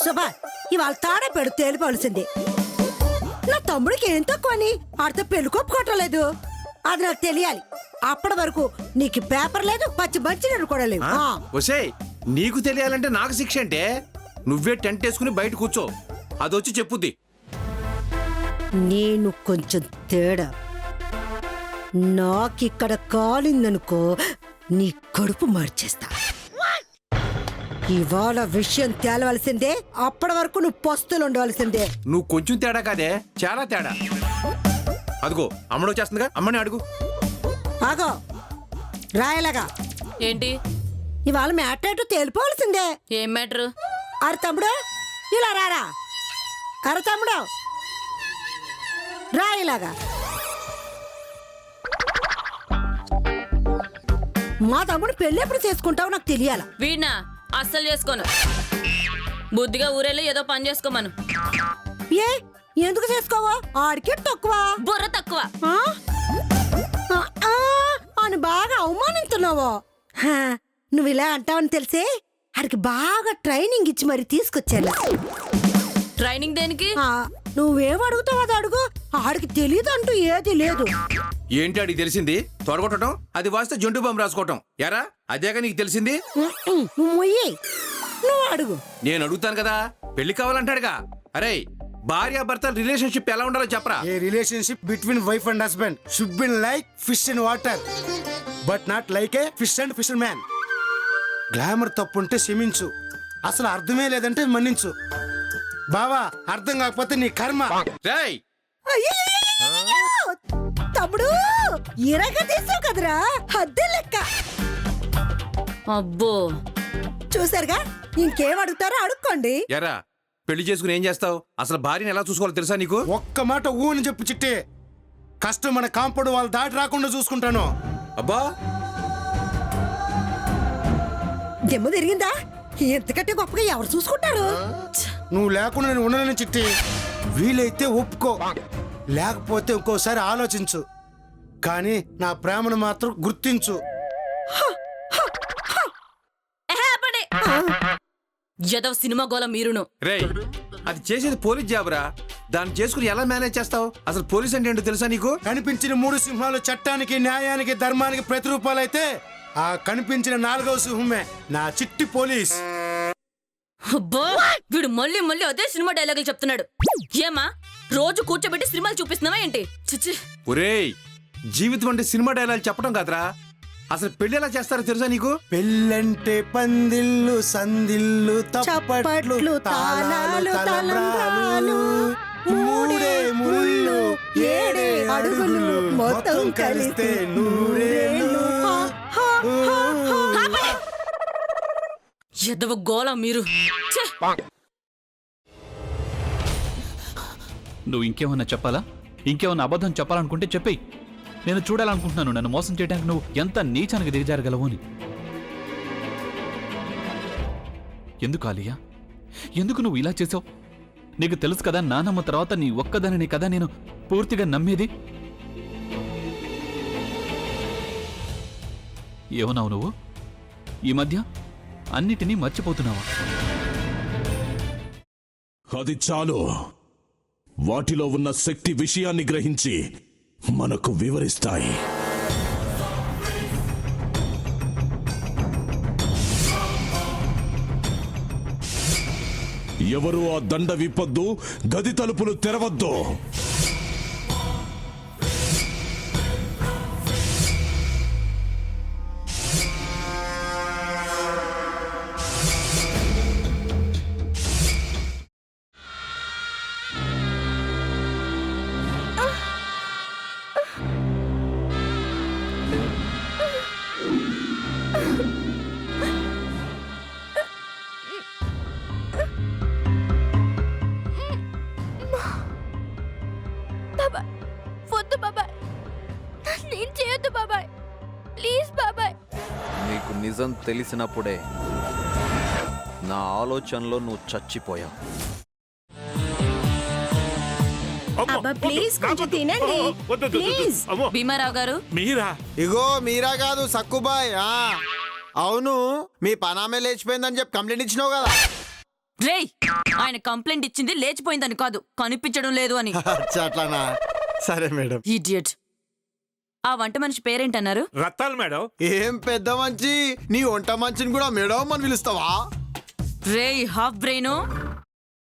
శుభా ఇవాళ తాడే పెడు తేలిపోవలసింది. నా తమ్ముడికి ఏం తక్కువని ఆడితో పెళ్లి కొప్పుకోవటం అది నాకు తెలియాలి. అప్పటి వరకు నీకు పేపర్ లేదు, పచ్చి మంచినీళ్ళు కూడా లేవు. ఒసేయ్, నీకు తెలియాలంటే నాకు శిక్ష అంటే నువ్వే టెంట్ వేసుకుని బయట కూర్చో, అదొచ్చి చెప్పుద్ది. నేను కొంచెం తేడా. నాకిక్కడ కాలిందనుకో నీ కడుపు మార్చేస్తా. ఇవాళ విషయం తేలవలసిందే. అప్పటి వరకు నువ్వు పస్తులు ఉండవలసిందే. నువ్వు కొంచెం తేడా కాదే, చాలా తేడా. అదిగో అమ్మడు వచ్చేస్తుందిగా, అమ్మని అడుగు. ఆగో రాయలాగా ఏంటి ఇవాళ మ్యాటర్ తేలిపోవలసిందే. ఏం మ్యాటర్? అరే తమ్ముడు ఇలా రారా. అరే తమ్ముడు రాయిలాగా. మా తమ్ముడు పెళ్ళి ఎప్పుడు చేసుకుంటావు నాకు తెలియాల. వీడినా అస్సలు చేసుకోను. బుద్ధిగా ఊరేళ్ళు ఏదో పని చేసుకోమను. ఏ ఎందుకు చేసుకోవా? ఆడికి తక్కువ, బుర్ర తక్కువ అని బాగా అవమానిస్తున్నావు. నువ్వు ఇలా అంటావని తెలిసే ఆడికి బాగా ట్రైనింగ్ ఇచ్చి మరి తీసుకొచ్చాను. ట్రైనింగ్ దేనికి? నువ్వేం అడుగుతావు అది అడుగు. ఆడికి తెలియదు అంటూ ఏది లేదు. ఏంటి అడిగి తెలిసింది? త్వరగొట్టడం, అది వాస్తే జంటు బాంబు రాసుకోవటం. యారా అదేగా నీకు తెలిసింది? నువ్వు మొయ్యి, నువ్వు అడుగు. నేను అడుగుతాను కదా, పెళ్లి కావాలంటాడుగా. అరే భార్యాభర్త రిలేషన్షిప్ ఎలా ఉండాలో చెప్పరా. A relationship between wife and husband should be like fish and water, but not like a fish and fisherman. Grammar తప్పుంటే క్షమించు, అసలు అర్థమే లేదంటే మన్నించు. బావా అర్థం కాకపోతే నీ కర్మ. రేయ్ తమ్ముడు ఇరగా తీసావు కదరా, అద్దె లెక్క. అబ్బో చూసారుగా, ఇంకేం అడుగుతారో అడుక్కోండి. ఎరా పెళ్లి చేసుకుని ఏం చేస్తావు? అసలు భార్యని ఎలా చూసుకోవాలో తెలుసా నీకు? ఒక్క మాట ఊ అని చెప్పు చిట్టి. కష్టం మన కాంపౌండ్ వాళ్ళు దాటి రాకుండా చూసుకుంటాను. అబ్బా దెమ్మ తిరిగిందా? ఎంతకంటే గొప్పగా ఎవరు చూసుకుంటారు? నువ్వు లేకుండా నేను ఉండలేను చిట్టి. వీలైతే ఒప్పుకో, లేకపోతే ఇంకోసారి ఆలోచించు. కానీ నా ప్రేమను మాత్రం గుర్తించు. యదవ సినిమా గోల మీరును. రేయ్ అది చేసేది పోలీస్ జాబురా, దాన్ని చేసుకుని ఎలా మేనేజ్ చేస్తావు? అసలు పోలీస్ అంటే ఏంటో తెలుసా నీకు? కనిపించిన 3 సింహాలు చట్టానికి, న్యాయానికి, ధర్మానికి ప్రతిరూపాలైతే ఆ కనిపించిన 4వ సింహమే నా చిట్టి పోలీస్. అబ్బా వీడు మళ్ళీ మళ్ళీ అదే సినిమా డైలాగులు చెప్తున్నాడు. ఏమా రోజు కూర్చోబెట్టి సినిమాలు చూపిస్తున్నావా ఏంటి? చిచ్చి. ఒరేయ్ జీవితం అంటే సినిమా డైలాగ్ చెప్పడం కాదురా, అసలు పెళ్లి ఎలా చేస్తారో తెలుసా నీకు? పెళ్ళంటే పందిళ్ళు, సందిళ్ళు, తప్పట్లు, తాళాలు, తలంబ్రాలు, 3 ముళ్ళు, 7 అడుగులు, మొత్తం కలిస్తే 100 ఏళ్ళు. యదవ గోల మీరు. నువ్వు ఇంకేమన్నా చెప్పాలా? ఇంకేమన్నా అబద్ధం చెప్పాలనుకుంటే చెప్పేయి. నేను చూడాలనుకుంటున్నాను నన్ను మోసం చేయడానికి నువ్వు ఎంత నీచానికి దిగజారగలవు అని. ఎందుకు ఆలియా, ఎందుకు నువ్వు ఇలా చేసావు? నీకు తెలుసు కదా నానమ్మ తర్వాత నీ ఒక్కదానిని కదా నేను పూర్తిగా నమ్మేది. ఏమన్నావు నువ్వు? ఈ మధ్య అన్నిటినీ మర్చిపోతున్నావా? అది చాలు. వాటిలో ఉన్న శక్తి విషయాన్ని గ్రహించి మనకు వివరిస్తాయి. ఎవరు ఆ దండ విప్పొద్దు, గది తలుపులు తెరవద్దు. వద్దు బాబాయ్, నేను చేయొద్దు బాబాయ్, ప్లీజ్ బాబాయ్. నీకు నిజం తెలిసినప్పుడే నా ఆలోచనలో నువ్వు చచ్చిపోయావు. ప్లీజ్ కొంచెం తినండి ప్లీజ్. భీమారావు గారు మీరా? ఇగో మీరా కాదు సక్కుబాయ్. అవును, మీ పనామే లేచిపోయిందని చెప్పి కంప్లైంట్ ఇచ్చినావు కదా. రేయ్ ఆయన కంప్లైంట్ ఇచ్చింది లేచిపోయిందని కాదు కనిపించడం లేదు అని. అట్లానా? సరే మేడం. ఇడియట్. ఆ వంట మనిషి పేరేంటన్నారు? రత్తాలు మేడం. ఏం పెద్ద మంచి, నీ వంట మంచిని కూడా మేడం అని పిలుస్తావా? రేయ్ హాఫ్ బ్రెయిన్,